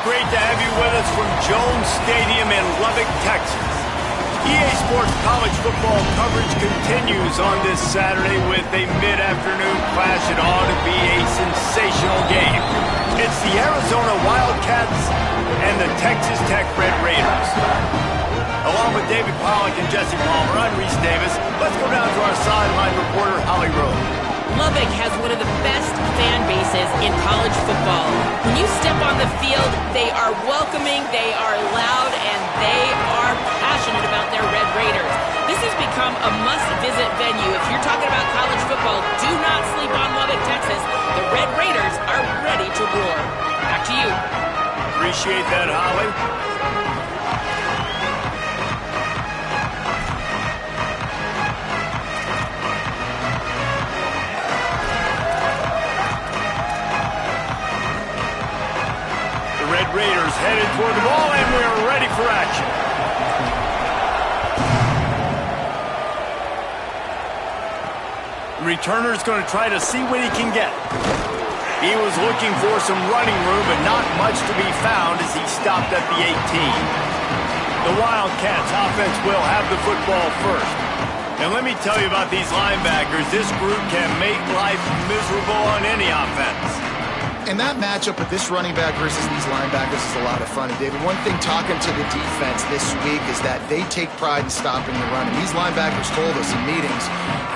great to have you with us from Jones Stadium in Lubbock, Texas. EA Sports college football coverage continues on this Saturday with a mid-afternoon clash. It ought to be a sensational game. It's the Arizona Wildcats and the Texas Tech Red Raiders. Along with David Pollack and Jesse Palmer, I'm Reese Davis. Let's go down to our sideline reporter, Holly Rowe. Lubbock has one of the best fan bases in college football. When you step on the field, they are welcoming, they are loud, and they are passionate about their Red Raiders. This has become a must-visit venue. If you're talking about college football, do not sleep on Lubbock, Texas. The Red Raiders are ready to roar. Back to you. Appreciate that, Holly. Raiders headed toward the ball, and we're ready for action. The returner's going to try to see what he can get. He was looking for some running room, but not much to be found as he stopped at the 18. The Wildcats offense will have the football first. And let me tell you about these linebackers. This group can make life miserable on any offense. And that matchup with this running back versus these linebackers is a lot of fun. And David, one thing talking to the defense this week is that they take pride in stopping the run. And these linebackers told us in meetings,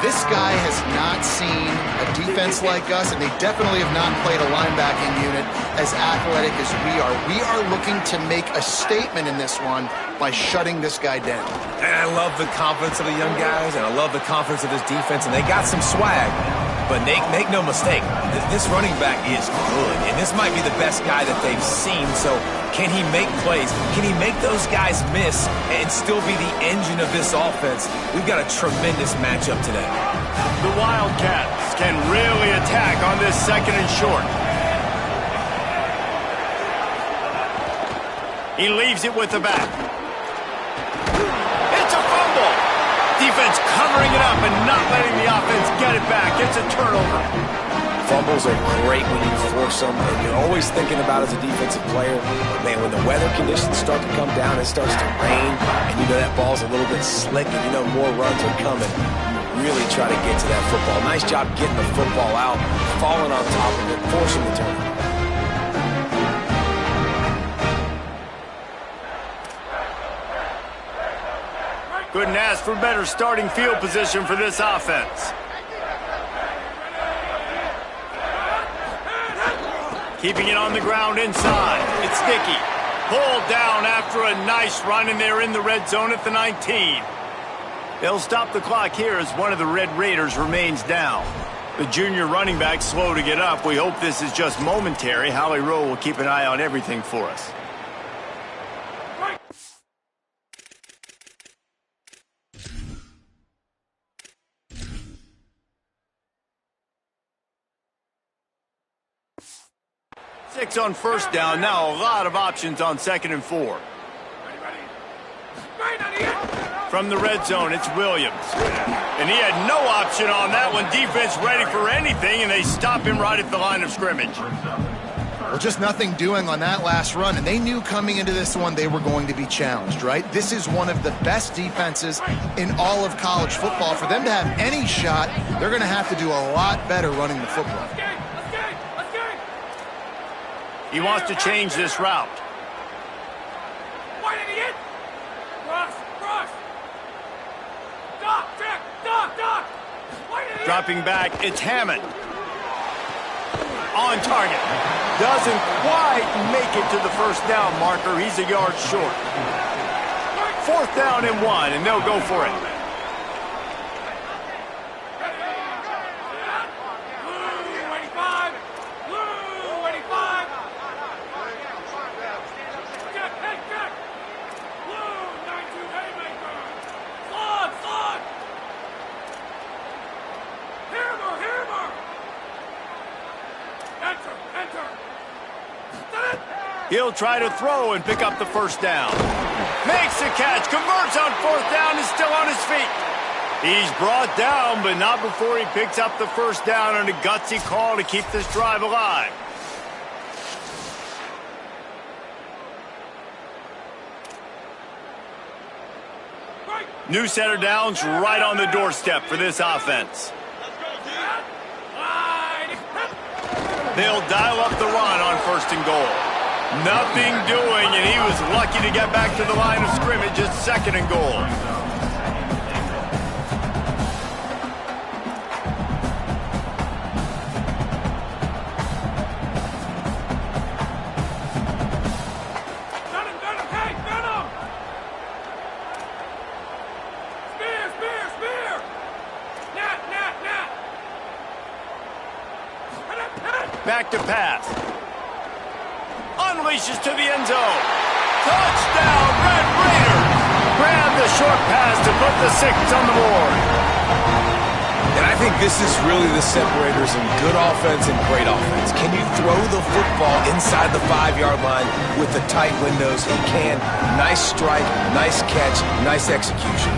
this guy has not seen a defense like us, and they definitely have not played a linebacking unit as athletic as we are. We are looking to make a statement in this one by shutting this guy down. And I love the confidence of the young guys, and I love the confidence of this defense, and they got some swag. But make no mistake, this running back is good, and this might be the best guy that they've seen. So can he make plays? Can he make those guys miss and still be the engine of this offense? We've got a tremendous matchup today. The Wildcats can really attack on this second and short. He leaves it with the back. It's a fumble. Defense covering it up and not letting the offense get it back. It's a turnover. Fumbles are great when you force them, and you're always thinking about as a defensive player, but man, when the weather conditions start to come down, it starts to rain, and you know that ball's a little bit slick, and you know more runs are coming. You really try to get to that football. Nice job getting the football out, falling on top of it, forcing the turnover. Couldn't ask for better starting field position for this offense. Keeping it on the ground inside. It's sticky. Pulled down after a nice run, and they're in the red zone at the 19. They'll stop the clock here as one of the Red Raiders remains down. The junior running back slow to get up. We hope this is just momentary. Holly Rowe will keep an eye on everything for us. Six on first down. Now a lot of options on second and 4. From the red zone, it's Williams. And he had no option on that one. Defense ready for anything, and they stop him right at the line of scrimmage. Well, just nothing doing on that last run, and they knew coming into this one they were going to be challenged, right? This is one of the best defenses in all of college football. For them to have any shot, they're going to have to do a lot better running the football. He wants to change this route. Dropping back, it's Hammond. On target. Doesn't quite make it to the first down marker. He's a yard short. 4th down and 1, and they'll go for it. He'll try to throw and pick up the first down. Makes the catch, converts on 4th down, is still on his feet. He's brought down, but not before he picks up the first down on a gutsy call to keep this drive alive. New set of downs right on the doorstep for this offense. They'll dial up the run on 1st and goal. Nothing doing, and he was lucky to get back to the line of scrimmage at 2nd and goal. Back to pass. Unleashes to the end zone. Touchdown, Red Raiders! Grab the short pass to put the 6 on the board. And I think this is really the separators in good offense and great offense. Can you throw the football inside the 5-yard line with the tight windows? He can. Nice strike, nice catch, nice execution.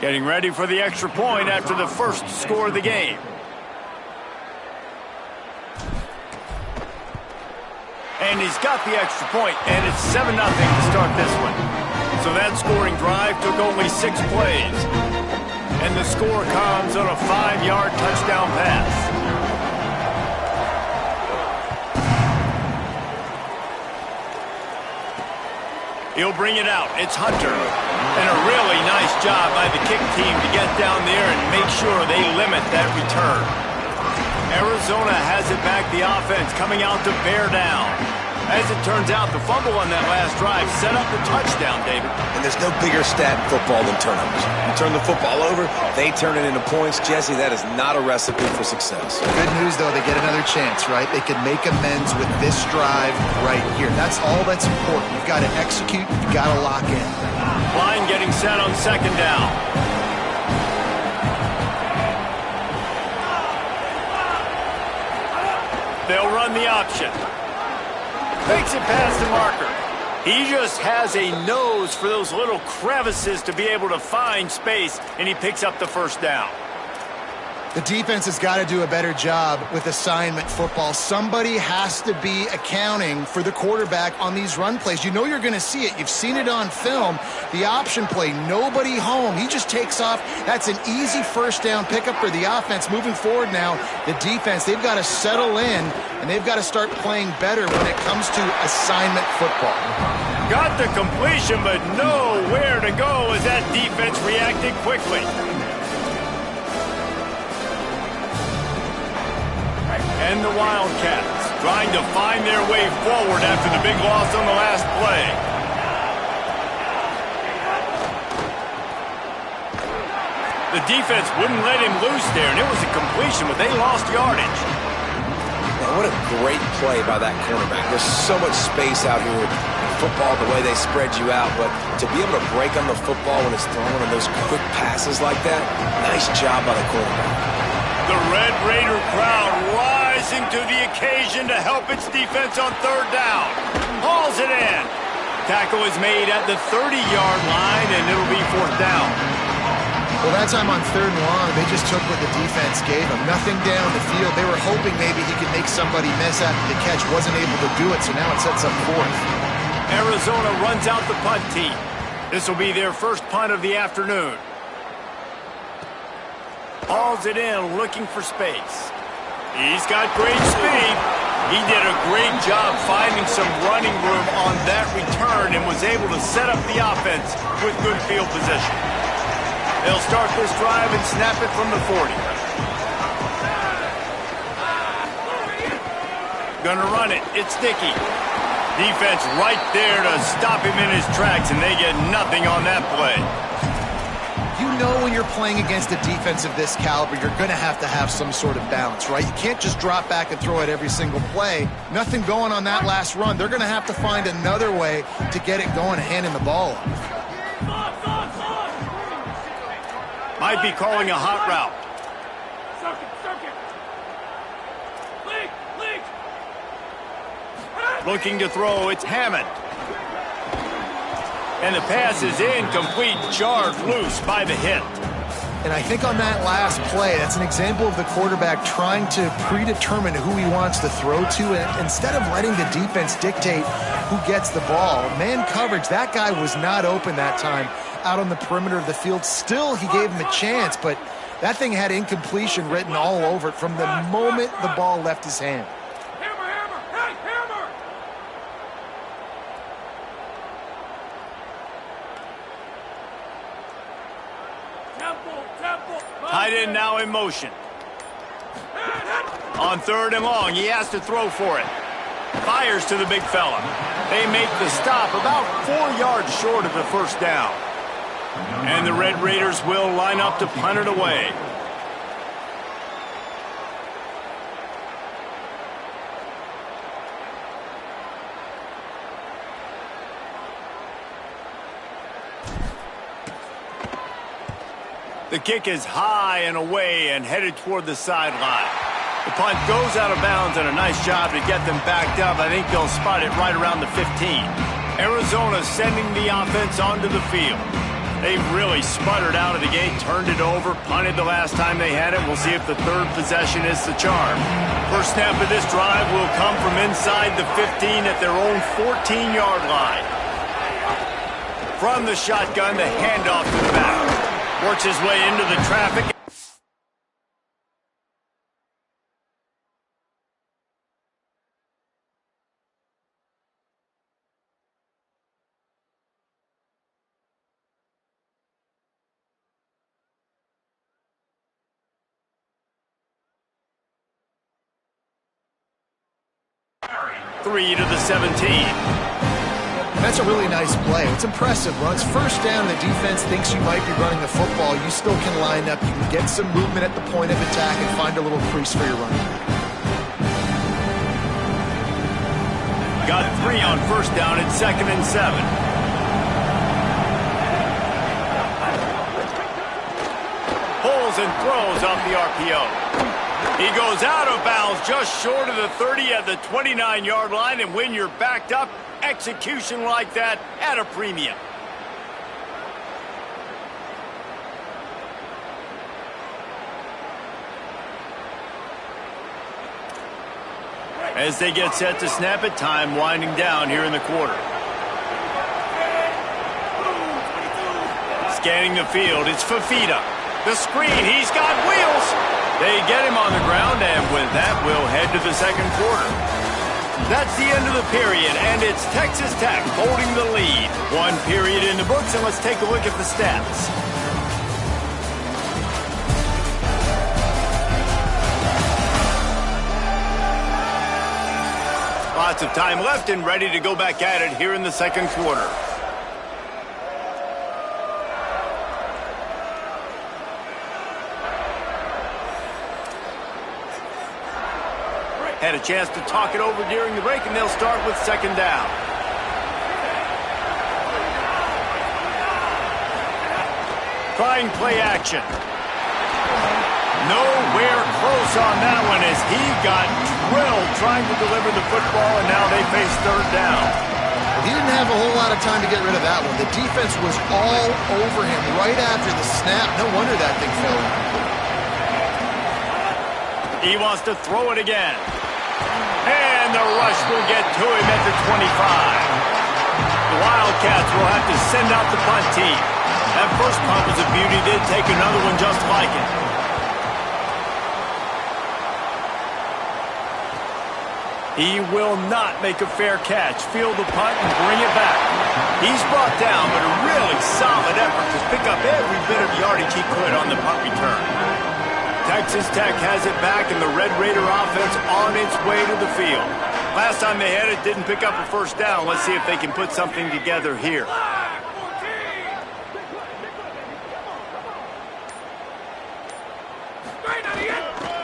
Getting ready for the extra point after the first score of the game. And he's got the extra point, and it's 7-0 to start this one. So that scoring drive took only 6 plays. And the score comes on a 5-yard touchdown pass. He'll bring it out. It's Hunter. And a really nice job by the kick team to get down there and make sure they limit that return. Arizona has it back, the offense coming out to bear down. As it turns out, the fumble on that last drive set up the touchdown, David. And there's no bigger stat in football than turnovers. You turn the football over, they turn it into points. Jesse, that is not a recipe for success. Good news, though, they get another chance, right? They can make amends with this drive right here. That's all that's important. You've got to execute. You've got to lock in. Line getting set on 2nd down. They'll run the option. Makes it past the marker. He just has a nose for those little crevices to be able to find space, and he picks up the 1st down. The defense has got to do a better job with assignment football. Somebody has to be accounting for the quarterback on these run plays. You know you're going to see it. You've seen it on film. The option play, nobody home. He just takes off. That's an easy 1st down pickup for the offense. Moving forward now, the defense, they've got to settle in, and they've got to start playing better when it comes to assignment football. Got the completion, but nowhere to go as that defense reacted quickly. And the Wildcats trying to find their way forward after the big loss on the last play. The defense wouldn't let him loose there, and it was a completion, but they lost yardage. Man, what a great play by that cornerback. There's so much space out here in football, the way they spread you out, but to be able to break on the football when it's thrown in those quick passes like that, nice job by the cornerback. The Red Raider crowd rising to the occasion to help its defense on 3rd down. Hauls it in. Tackle is made at the 30-yard line, and it'll be 4th down. Well, that time on 3rd and long, they just took what the defense gave them. Nothing down the field. They were hoping maybe he could make somebody miss after the catch. Wasn't able to do it, so now it sets up 4th. Arizona runs out the punt team. This will be their first punt of the afternoon. Hauls it in, looking for space. He's got great speed. He did a great job finding some running room on that return and was able to set up the offense with good field position. They'll start this drive and snap it from the 40. Gonna run it. It's Dickey. Defense right there to stop him in his tracks, and they get nothing on that play. You know when you're playing against a defense of this caliber, you're going to have some sort of balance, right? You can't just drop back and throw it every single play. Nothing going on that last run. They're going to have to find another way to get it going and handing the ball off. Might be calling a hot route. Looking to throw, it's Hammond. And the pass is incomplete, jarred loose by the hit. And I think on that last play, that's an example of the quarterback trying to predetermine who he wants to throw to, and instead of letting the defense dictate who gets the ball. Man coverage, that guy was not open that time out on the perimeter of the field. Still, he gave him a chance, but that thing had incompletion written all over it from the moment the ball left his hand. Tight end now in motion. On 3rd and long, he has to throw for it. Fires to the big fella. They make the stop about 4 yards short of the first down. And the Red Raiders will line up to punt it away. The kick is high and away and headed toward the sideline. The punt goes out of bounds, and a nice job to get them backed up. I think they'll spot it right around the 15. Arizona sending the offense onto the field. They've really sputtered out of the gate, turned it over, punted the last time they had it. We'll see if the 3rd possession is the charm. First snap of this drive will come from inside the 15 at their own 14-yard line. From the shotgun, the handoff to the back. Works his way into the traffic. Three to the 17. That's a really nice play. It's impressive. When it's first down, the defense thinks you might be running the football. You still can line up. You can get some movement at the point of attack and find a little crease for your running back. Got 3 on first down at 2nd and 7. Pulls and throws off the RPO. He goes out of bounds just short of the 30 at the 29-yard line, and when you're backed up, execution like that at a premium. As they get set to snap it, time winding down here in the quarter. Scanning the field, it's Fafita. The screen, he's got wheels. They get him on the ground, and with that, we'll head to the second quarter. That's the end of the period, and it's Texas Tech holding the lead. 1 period in the books, and let's take a look at the stats. Lots of time left and ready to go back at it here in the second quarter. Had a chance to talk it over during the break, and they'll start with 2nd down. Trying play action. Nowhere close on that one as he got drilled trying to deliver the football, and now they face 3rd down. He didn't have a whole lot of time to get rid of that one. The defense was all over him right after the snap. No wonder that thing fell. He wants to throw it again. And the rush will get to him at the 25. The Wildcats will have to send out the punt team. That first punt was a beauty. They'd take another one just like it. He will not make a fair catch. Field the punt and bring it back. He's brought down, but a really solid effort to pick up every bit of yardage he could on the punt return. Texas Tech has it back, and the Red Raider offense on its way to the field. Last time they had it, didn't pick up a first down. Let's see if they can put something together here.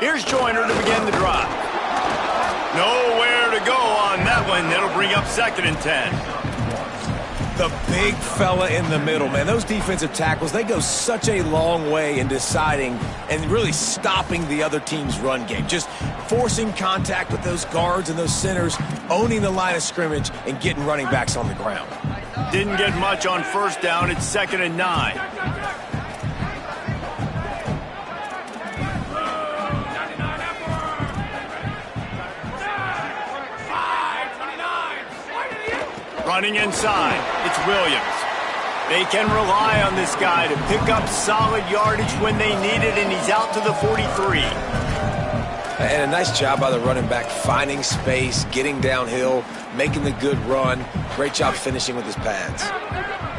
Here's Joyner to begin the drive. Nowhere to go on that one. That'll bring up 2nd and 10. The big fella in the middle, man. Those defensive tackles, they go such a long way in deciding and really stopping the other team's run game. Just forcing contact with those guards and those centers, owning the line of scrimmage, and getting running backs on the ground. Didn't get much on first down. It's 2nd and 9. Running inside, it's Williams. They can rely on this guy to pick up solid yardage when they need it, and he's out to the 43. And a nice job by the running back, finding space, getting downhill, making the good run. Great job finishing with his pads.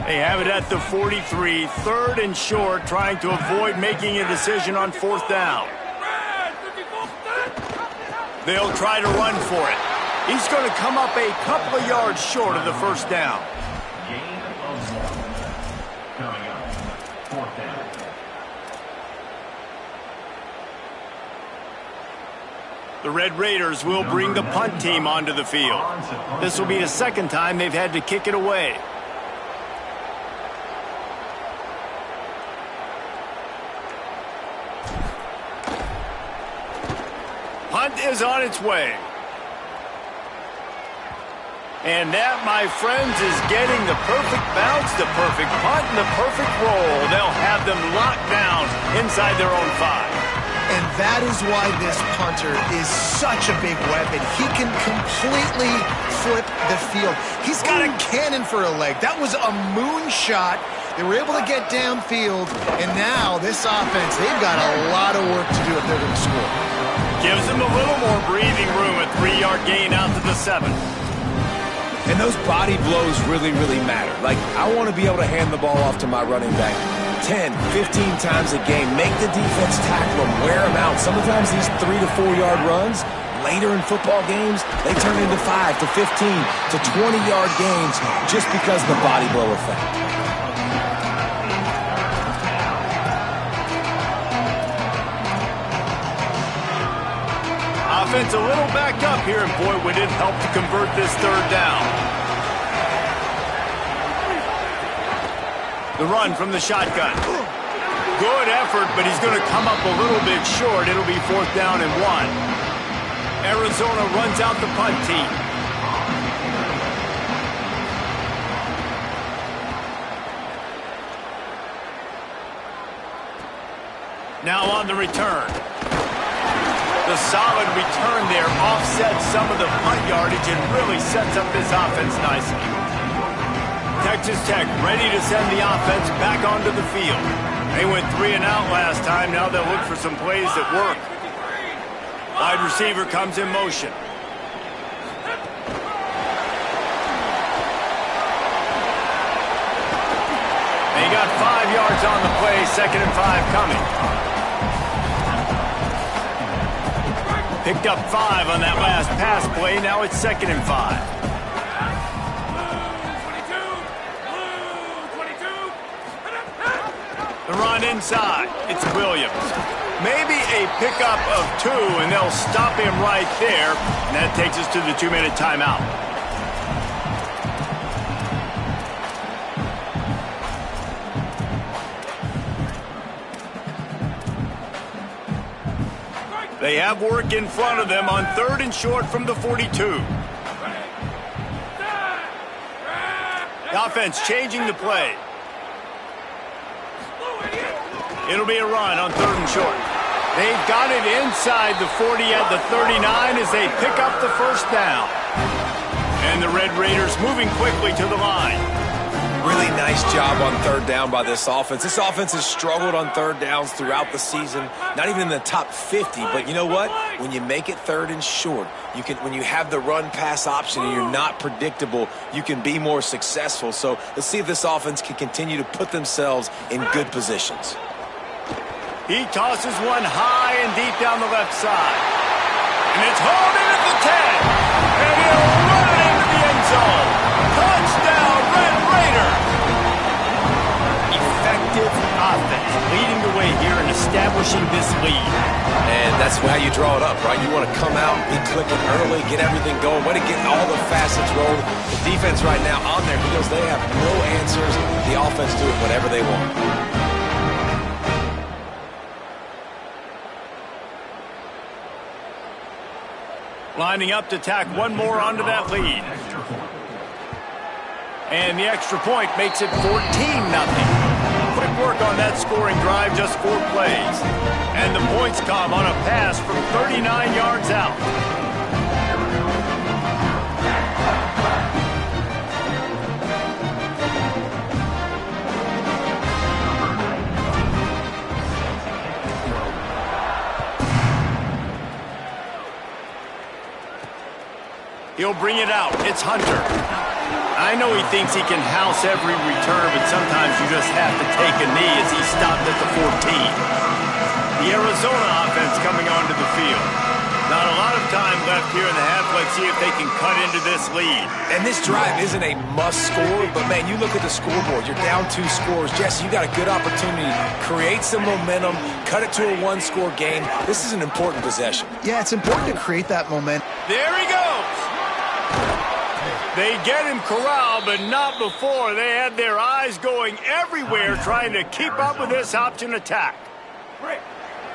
They have it at the 43, 3rd and short, trying to avoid making a decision on 4th down. They'll try to run for it. He's going to come up a couple of yards short of the 1st down. Coming up, 4th down. The Red Raiders will bring the punt team onto the field. This will be the 2nd time they've had to kick it away. Punt is on its way. And that, my friends, is getting the perfect bounce, the perfect punt, and the perfect roll. They'll have them locked down inside their own 5. And that is why this punter is such a big weapon. He can completely flip the field. He's got a cannon for a leg. That was a moonshot. They were able to get downfield, and now this offense, they've got a lot of work to do if they're going to score. Gives them a little more breathing room, a 3-yard gain out to the 7. And those body blows really, really matter. Like, I want to be able to hand the ball off to my running back 10, 15 times a game. Make the defense tackle them, wear them out. Sometimes these 3 to 4 yard runs, later in football games, they turn into 5 to 15 to 20-yard gains just because of the body blow effect. Offense a little backed up here, and boy, would it help to convert this 3rd down. The run from the shotgun. Good effort, but he's going to come up a little bit short. It'll be 4th down and 1. Arizona runs out the punt team. Now on the return. The solid return there offsets some of the punt yardage and really sets up this offense nicely. Texas Tech ready to send the offense back onto the field. They went 3 and out last time. Now they'll look for some plays that work. Wide receiver comes in motion. They got 5 yards on the play, 2nd and 5 coming. Picked up 5 on that last pass play. Now it's 2nd and 5. The run inside. It's Williams. Maybe a pickup of 2, and they'll stop him right there. And that takes us to the 2-minute timeout. They have work in front of them on 3rd and short from the 42. The offense changing the play. It'll be a run on 3rd and short. They've got it inside the 40 at the 39 as they pick up the 1st down. And the Red Raiders moving quickly to the line. Really nice job on 3rd down by this offense. This offense has struggled on 3rd downs throughout the season, not even in the top 50. But you know what? When you make it 3rd and short, when you have the run-pass option and you're not predictable, you can be more successful. So let's see if this offense can continue to put themselves in good positions. He tosses one high and deep down the left side. And it's hauled in at the 10. And he'll run it into the end zone. Touchdown, Red Raiders! Effective offense leading the way here in establishing this lead. And that's how you draw it up, right? You want to come out, be clicking early, get everything going, way to get all the facets rolling. The defense right now on their heels, they have no answers. The offense doing whatever they want. Lining up to tack one more onto that lead. And the extra point makes it 14-0. Quick work on that scoring drive, just 4 plays. And the points come on a pass from 39 yards out. He'll bring it out. It's Hunter. I know he thinks he can house every return, but sometimes you just have to take a knee as he stopped at the 14. The Arizona offense coming onto the field. Not a lot of time left here in the half. Let's see if they can cut into this lead. And this drive isn't a must score, but man, you look at the scoreboard. You're down 2 scores. Jesse, you got a good opportunity. Create some momentum. Cut it to a 1-score game. This is an important possession. Yeah, it's important to create that momentum. There he goes. They get him corralled, but not before. They had their eyes going everywhere trying to keep up with this option attack.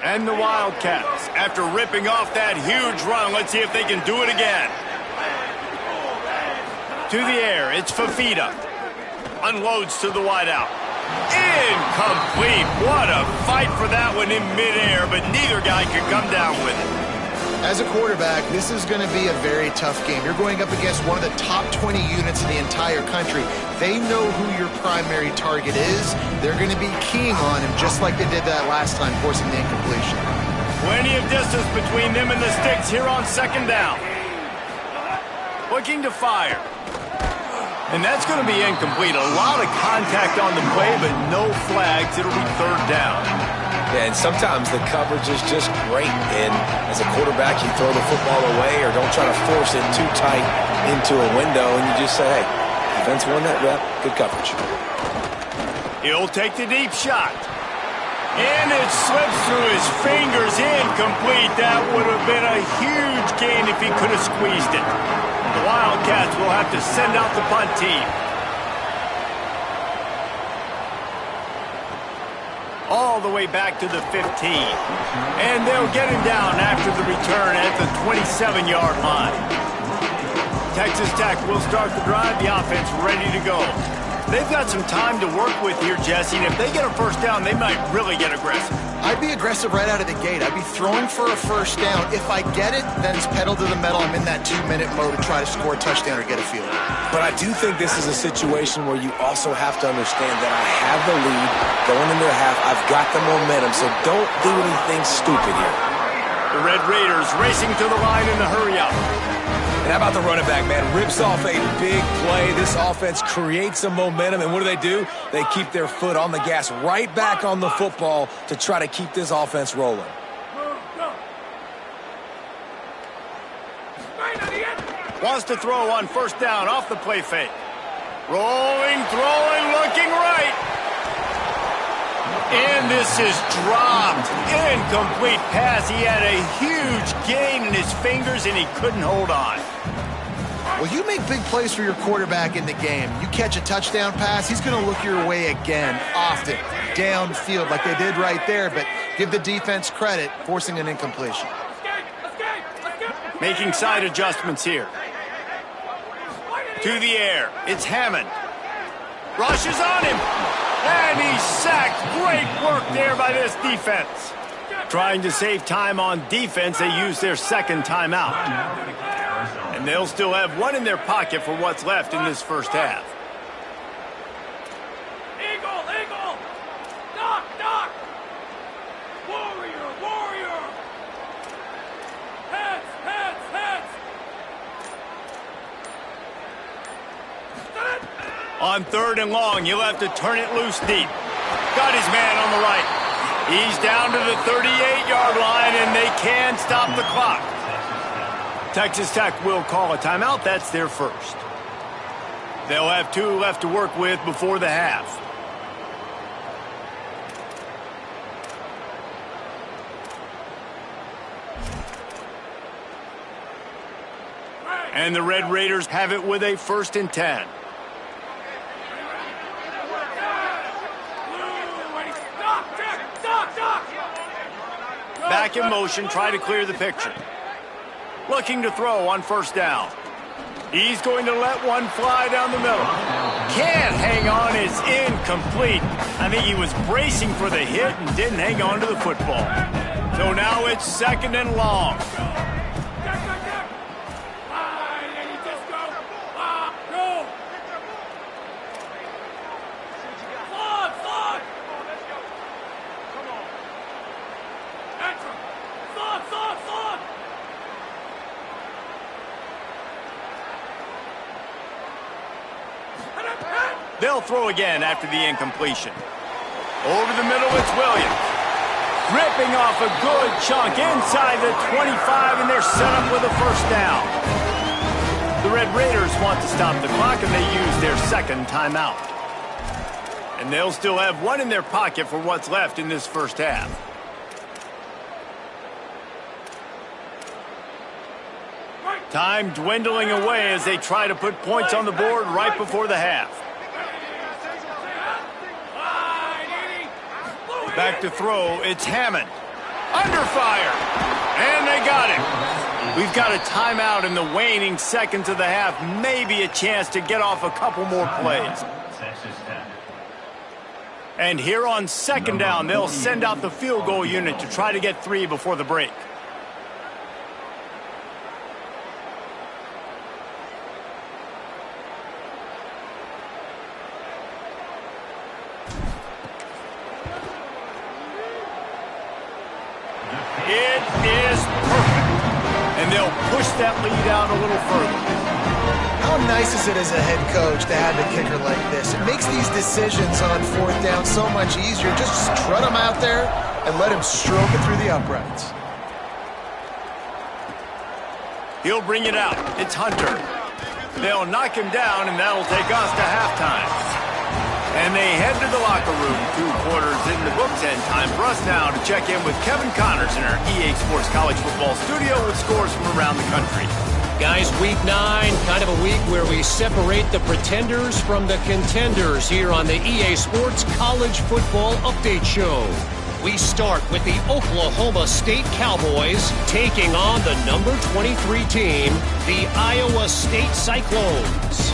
And the Wildcats, after ripping off that huge run, let's see if they can do it again. To the air, it's Fafita. Unloads to the wideout. Incomplete. What a fight for that one in midair, but neither guy could come down with it. As a quarterback, this is going to be a very tough game. You're going up against one of the top 20 units in the entire country. They know who your primary target is. They're going to be keying on him just like they did that last time, forcing the incompletion. Plenty of distance between them and the sticks here on 2nd down. Looking to fire. And that's going to be incomplete. A lot of contact on the play, but no flags. It'll be 3rd down. Yeah, and sometimes the coverage is just great. And as a quarterback, you throw the football away or don't try to force it too tight into a window, and you just say, hey, defense won that rep, good coverage. He'll take the deep shot. And it slips through his fingers, incomplete. That would have been a huge gain if he could have squeezed it. The Wildcats will have to send out the punt team. All the way back to the 15. And they'll get him down after the return at the 27-yard line. Texas Tech will start the drive. The offense ready to go. They've got some time to work with here, Jesse, and if they get a 1st down, they might really get aggressive. I'd be aggressive right out of the gate. I'd be throwing for a 1st down. If I get it, then it's pedal to the metal. I'm in that 2-minute mode to try to score a touchdown or get a field goal. But I do think this is a situation where you also have to understand that I have the lead going into the half. I've got the momentum, so don't do anything stupid here. The Red Raiders racing to the line in the hurry-up. And how about the running back, man? Rips off a big play. This offense creates some momentum, and what do? They keep their foot on the gas, right back on the football to try to keep this offense rolling. Wants to throw on 1st down off the play fake. Rolling, throwing, looking right. And this is dropped. Incomplete pass. He had a huge gain in his fingers, and he couldn't hold on. Well, you make big plays for your quarterback in the game. You catch a touchdown pass, he's going to look your way again, often, downfield like they did right there, but give the defense credit, forcing an incompletion. Making side adjustments here. To the air, it's Hammond. Rushes on him, and he's sacked. Great work there by this defense. Trying to save time on defense, they use their 2nd timeout. And they'll still have one in their pocket for what's left in this 1st half. Eagle! Knock! Warrior! Heads! On 3rd and long, he'll have to turn it loose deep. Got his man on the right. He's down to the 38-yard line, and they can stop the clock. Texas Tech will call a timeout. That's their 1st. They'll have 2 left to work with before the half. And the Red Raiders have it with a 1st and 10. Back in motion, try to clear the picture. Looking to throw on 1st down. He's going to let one fly down the middle. Can't hang on, it's incomplete. I think he was bracing for the hit and didn't hang on to the football. So now it's 2nd and long. They'll throw again after the incompletion. Over the middle, it's Williams. Ripping off a good chunk inside the 25, and they're set up with a 1st down. The Red Raiders want to stop the clock, and they use their 2nd timeout. And they'll still have one in their pocket for what's left in this 1st half. Time dwindling away as they try to put points on the board right before the half. Back to throw, it's Hammond. Under fire, and they got him. We've got a timeout in the waning seconds of the half. Maybe a chance to get off a couple more plays. And here on 2nd down, they'll send out the field goal unit to try to get 3 before the break. It is perfect. And they'll push that lead out a little further. How nice is it as a head coach to have a kicker like this? It makes these decisions on 4th down so much easier. Just strut him out there and let him stroke it through the uprights. He'll bring it out. It's Hunter. They'll knock him down, and that'll take us to halftime. And they head to the locker room. 2 quarters in the books, and time for us now to check in with Kevin Connors in our EA Sports College Football studio with scores from around the country. Guys, week 9, kind of a week where we separate the pretenders from the contenders here on the EA Sports College Football Update Show. We start with the Oklahoma State Cowboys taking on the number 23 team, the Iowa State Cyclones.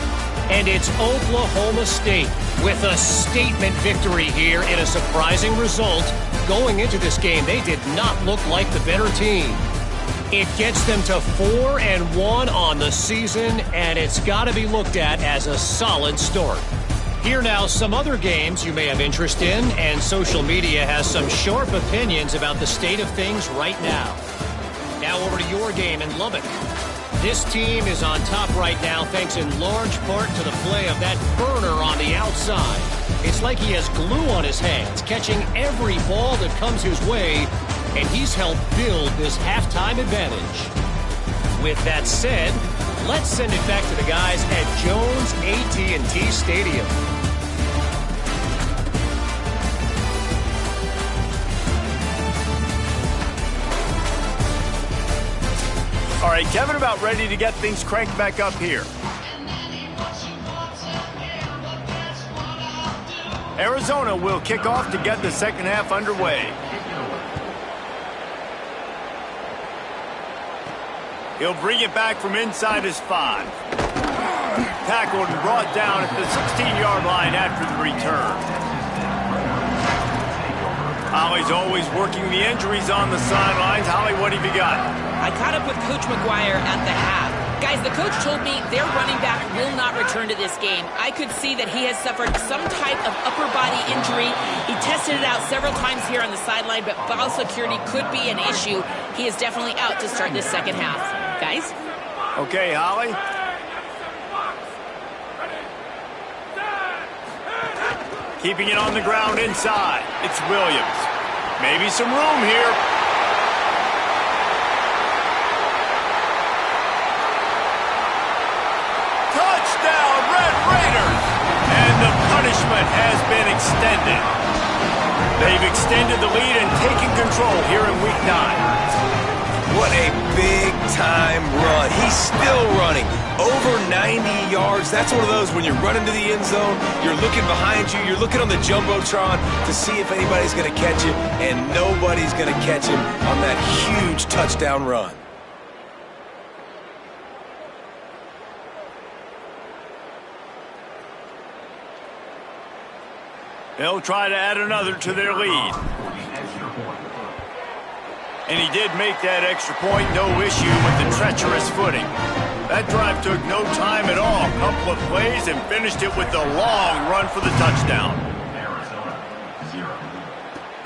And it's Oklahoma State with a statement victory here in a surprising result. Going into this game, they did not look like the better team. It gets them to 4-1 on the season, and it's got to be looked at as a solid start. Here now, some other games you may have interest in, and social media has some sharp opinions about the state of things right now. Now over to your game in Lubbock. This team is on top right now thanks in large part to the play of that burner on the outside. It's like he has glue on his hands, catching every ball that comes his way, and he's helped build this halftime advantage. With that said, let's send it back to the guys at Jones AT&T Stadium. All right, Kevin, about ready to get things cranked back up here. Arizona will kick off to get the 2nd half underway. He'll bring it back from inside his 5. Tackled and brought down at the 16-yard line after the return. Holly's always working the injuries on the sidelines. Holly, what have you got? I caught up with Coach McGuire at the half. Guys, the coach told me their running back will not return to this game. I could see that he has suffered some type of upper body injury. He tested it out several times here on the sideline, but ball security could be an issue. He is definitely out to start this 2nd half. Guys? Okay, Holly. Keeping it on the ground inside. It's Williams. Maybe some room here. Touchdown, Red Raiders! And the punishment has been extended. They've extended the lead and taken control here in Week 9. What a big-time run. He's still running. Over 90 yards. That's one of those when you're running to the end zone, you're looking behind you, you're looking on the Jumbotron to see if anybody's going to catch him, and nobody's going to catch him on that huge touchdown run. They'll try to add another to their lead. And he did make that extra point, no issue with the treacherous footing. That drive took no time at all. A couple of plays and finished it with a long run for the touchdown.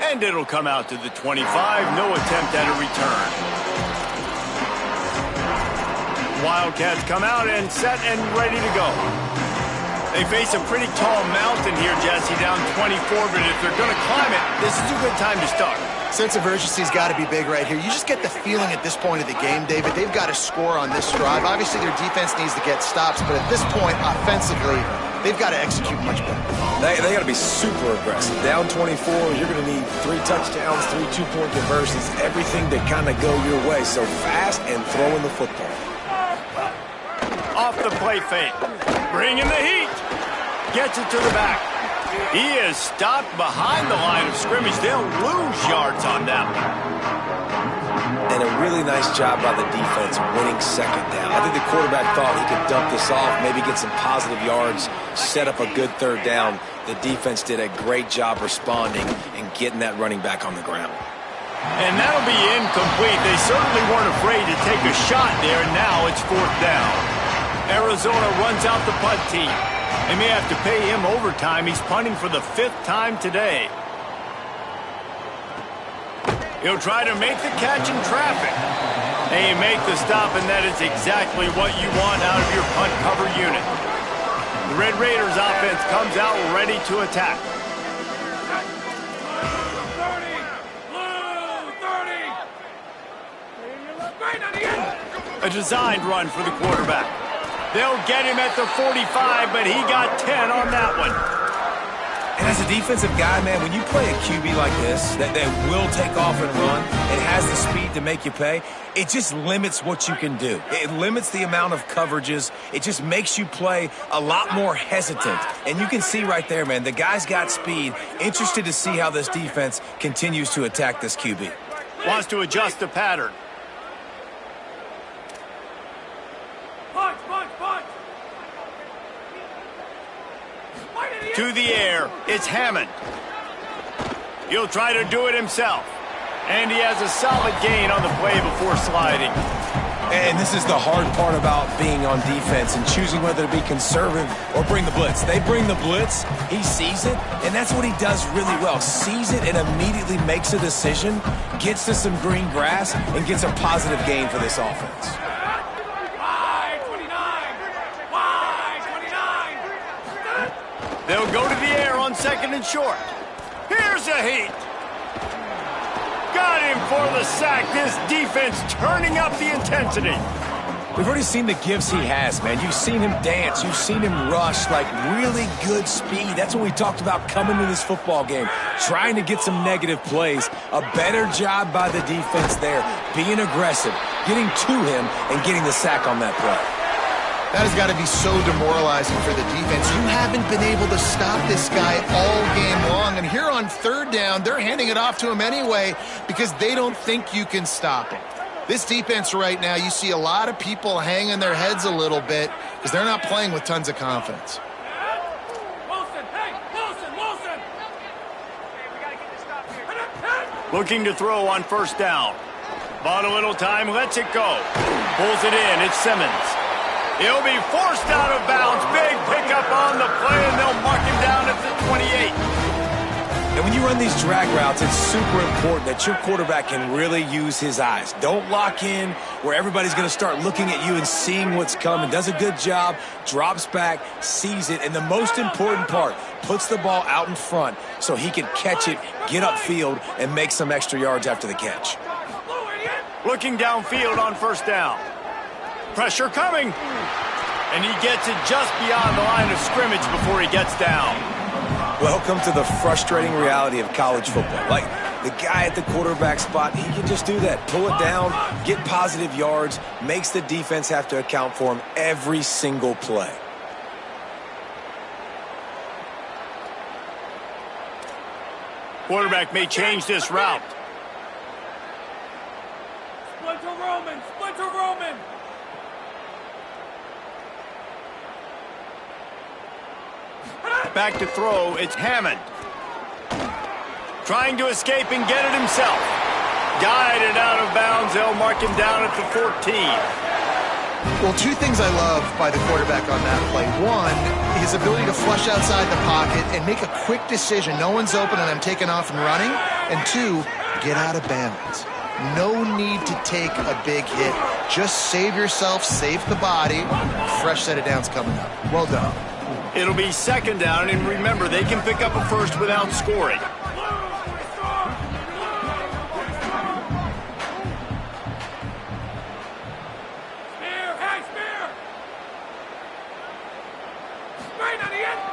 And it'll come out to the 25. No attempt at a return. Wildcats come out and set and ready to go. They face a pretty tall mountain here, Jesse, down 24, but if they're going to climb it, this is a good time to start. Sense of urgency's got to be big right here. You just get the feeling at this point of the game, David, they've got to score on this drive. Obviously, their defense needs to get stops, but at this point, offensively, they've got to execute much better. They got to be super aggressive. Down 24, you're going to need 3 touchdowns, 3 two-point conversions, everything to kind of go your way. So fast and throwing the football. Off the play fake. Bringing the heat. Gets it to the back. He is stopped behind the line of scrimmage. They'll lose yards on that one. And a really nice job by the defense winning second down. I think the quarterback thought he could dump this off, maybe get some positive yards, set up a good third down. The defense did a great job responding and getting that running back on the ground. And that'll be incomplete. They certainly weren't afraid to take a shot there. Now it's 4th down. Arizona runs out the punt team. They may have to pay him overtime. He's punting for the 5th time today. He'll try to make the catch in traffic. They make the stop, and that is exactly what you want out of your punt cover unit. The Red Raiders offense comes out ready to attack. 30. A designed run for the quarterback. They'll get him at the 45, but he got 10 on that one. And as a defensive guy, man, when you play a QB like this, that will take off and run, it has the speed to make you pay, it just limits what you can do. It limits the amount of coverages. It just makes you play a lot more hesitant. And you can see right there, man, the guy's got speed. Interested to see how this defense continues to attack this QB. Wants to adjust the pattern. To the air, it's Hammond. He'll try to do it himself. And he has a solid gain on the play before sliding. And this is the hard part about being on defense and choosing whether to be conservative or bring the blitz. They bring the blitz, he sees it, and that's what he does really well. Sees it and immediately makes a decision, gets to some green grass, and gets a positive gain for this offense. They'll go to the air on 2nd and short. Here's a heat. Got him for the sack. This defense turning up the intensity. We've already seen the gifts he has, man. You've seen him dance. You've seen him rush, like really good speed. That's what we talked about coming to this football game, trying to get some negative plays. A better job by the defense there, being aggressive, getting to him, and getting the sack on that play. That has got to be so demoralizing for the defense. You haven't been able to stop this guy all game long. And here on 3rd down, they're handing it off to him anyway because they don't think you can stop him. This defense right now, you see a lot of people hanging their heads a little bit because they're not playing with tons of confidence. Looking to throw on 1st down. Bought a little time, lets it go. Pulls it in, it's Simmons. He'll be forced out of bounds. Big pickup on the play, and they'll mark him down at the 28. And when you run these drag routes, it's super important that your quarterback can really use his eyes. Don't lock in where everybody's going to start looking at you and seeing what's coming. Does a good job, drops back, sees it, and the most important part, puts the ball out in front so he can catch it, get upfield, and make some extra yards after the catch. Looking downfield on 1st down. Pressure coming. And he gets it just beyond the line of scrimmage before he gets down. Welcome to the frustrating reality of college football. Like, The guy at the quarterback spot, he can just do that. Pull it down, get positive yards, makes the defense have to account for him every single play. Quarterback may change this route. Splinter Roman! Splinter Roman! Back to throw, it's Hammond. Trying to escape and get it himself. Guided out of bounds, they'll mark him down at the 14. Well, two things I love by the quarterback on that play. One, his ability to flush outside the pocket and make a quick decision. No one's open and I'm taking off and running. And two, get out of bounds. No need to take a big hit. Just save yourself, save the body. Fresh set of downs coming up. Well done. It'll be second down, and remember, they can pick up a first without scoring.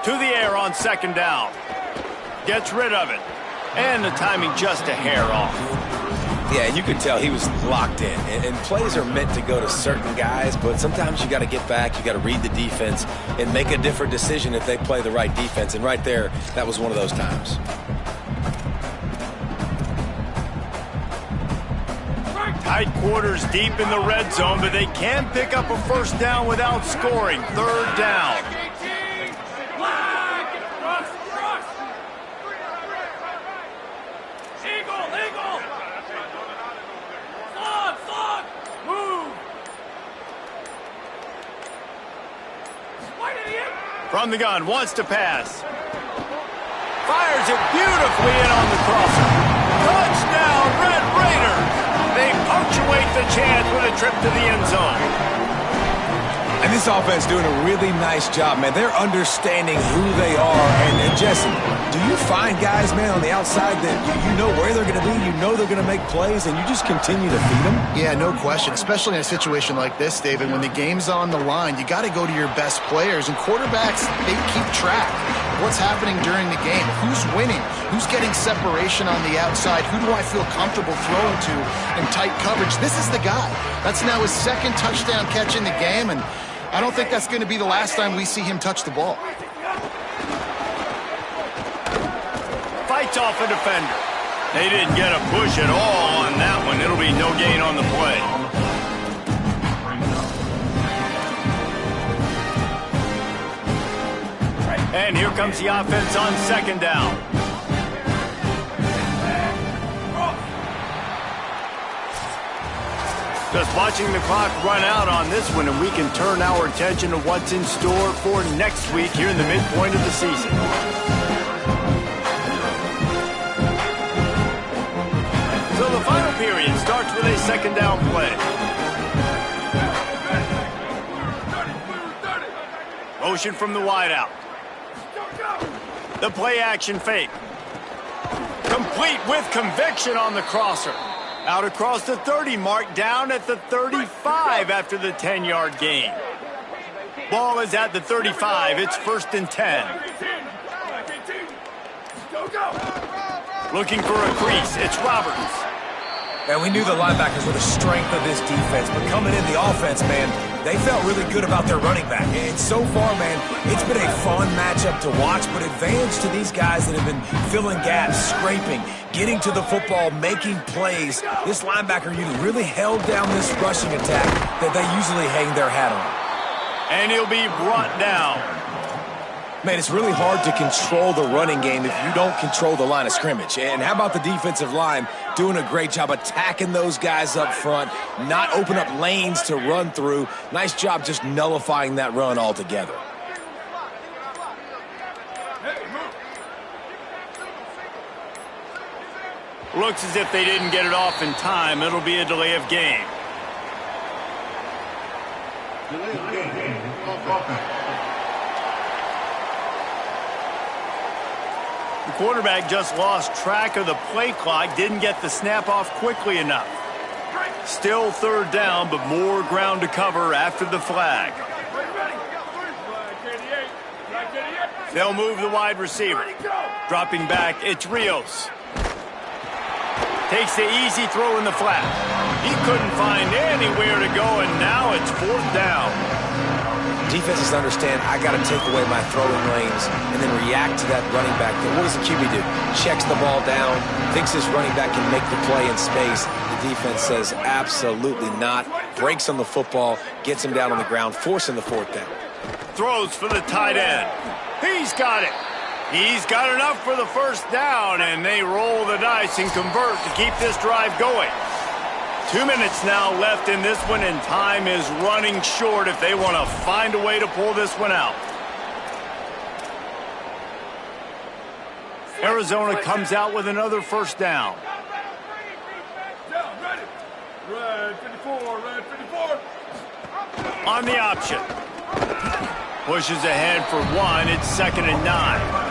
To the air on second down. Gets rid of it. And the timing just a hair off. Yeah, and you could tell he was locked in. And plays are meant to go to certain guys, but sometimes you got to get back, you got to read the defense, and make a different decision if they play the right defense. And right there, that was one of those times. Tight quarters deep in the red zone, but they can pick up a first down without scoring. Third down. From the gun, wants to pass. Fires it beautifully in on the crosser. Touchdown, Red Raiders! They punctuate the chance with a trip to the end zone. And this offense doing a really nice job, man. They're understanding who they are. And Jesse, do you find guys, man, on the outside that you know where they're going to be, you know they're going to make plays, and you just continue to feed them? Yeah, no question, especially in a situation like this, David. When the game's on the line, you got to go to your best players. And quarterbacks, they keep track of what's happening during the game. Who's winning? Who's getting separation on the outside? Who do I feel comfortable throwing to in tight coverage? This is the guy. That's now his second touchdown catch in the game, and I don't think that's going to be the last time we see him touch the ball. Fights off a defender. They didn't get a push at all on that one. It'll be no gain on the play. And here comes the offense on second down. Just watching the clock run out on this one, and we can turn our attention to what's in store for next week here in the midpoint of the season. So the final period starts with a second down play. Motion from the wideout. The play action fake. Complete with conviction on the crosser. Out across the 30 mark, down at the 35 after the 10-yard gain. Ball is at the 35. It's 1st and 10. Looking for a crease. It's Roberts. And we knew the linebackers were the strength of this defense, but coming in the offense, man, they felt really good about their running back. And so far, man, it's been a fun matchup to watch, but advantage to these guys that have been filling gaps, scraping, getting to the football, making plays. This linebacker unit really held down this rushing attack that they usually hang their hat on. And he'll be brought down. Man, it's really hard to control the running game if you don't control the line of scrimmage. And how about the defensive line doing a great job attacking those guys up front, not open up lanes to run through. Nice job just nullifying that run altogether. Looks as if they didn't get it off in time. It'll be a delay of game. The quarterback just lost track of the play clock, didn't get the snap off quickly enough. Still third down, but more ground to cover after the flag. They'll move the wide receiver. Dropping back, it's Rios. Takes the easy throw in the flat. He couldn't find anywhere to go, and now it's 4th down. Defenses understand I got to take away my throwing lanes and then react to that running back. What does the QB do? Checks the ball down, thinks his running back can make the play in space. The defense says absolutely not. Breaks on the football, gets him down on the ground, forcing the 4th down. Throws for the tight end. He's got it. He's got enough for the 1st down, and they roll the dice and convert to keep this drive going. 2 minutes now left in this one, and time is running short if they want to find a way to pull this one out. Arizona comes out with another 1st down. Red 54, red 54. On the option. Pushes ahead for 1. It's 2nd and 9.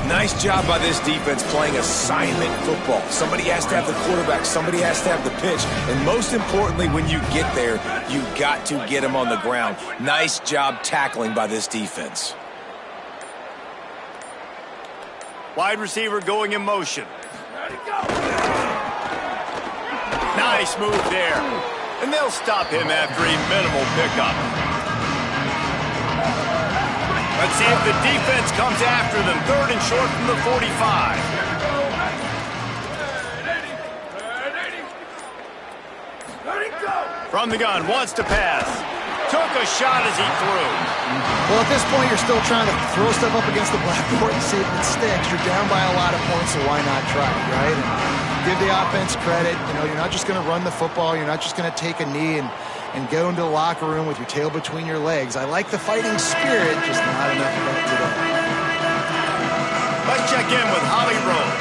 Nice job by this defense playing assignment football. Somebody has to have the quarterback. Somebody has to have the pitch. And most importantly, when you get there, you got to get him on the ground. Nice job tackling by this defense. Wide receiver going in motion. Nice move there. And they'll stop him after a minimal pickup. Let's see if the defense comes after them. 3rd and short from the 45. From the gun, wants to pass. Took a shot as he threw. Well, at this point, you're still trying to throw stuff up against the blackboard and see if it sticks. You're down by a lot of points, so why not try, right? And give the offense credit. You know, you're not just going to run the football. You're not just going to take a knee and go into the locker room with your tail between your legs. I like the fighting spirit, just not enough of that today. Let's check in with Holly Rowe.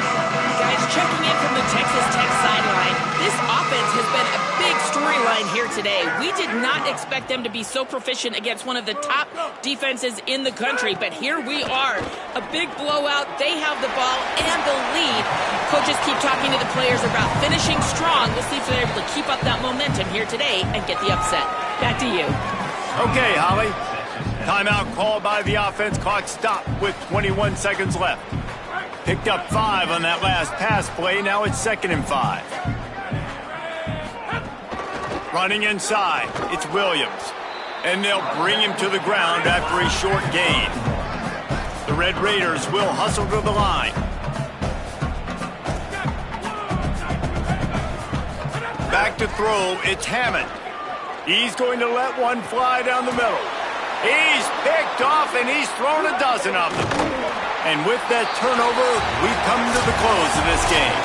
Guys, checking in from the Texas Tech sideline. This offense has been a big storyline here today. We did not expect them to be so proficient against one of the top defenses in the country, but here we are. A big blowout. They have the ball and the lead. Coaches keep talking to the players about finishing strong. We'll see if they're able to keep up that momentum here today and get the upset. Back to you. Okay, Holly. Timeout called by the offense. Clock stopped with 21 seconds left. Picked up 5 on that last pass play. Now it's 2nd and 5. Running inside. It's Williams. And they'll bring him to the ground after a short gain. The Red Raiders will hustle to the line. Back to throw. It's Hammond. He's going to let one fly down the middle. He's picked off, and he's thrown a dozen of them. And with that turnover, we've come to the close of this game.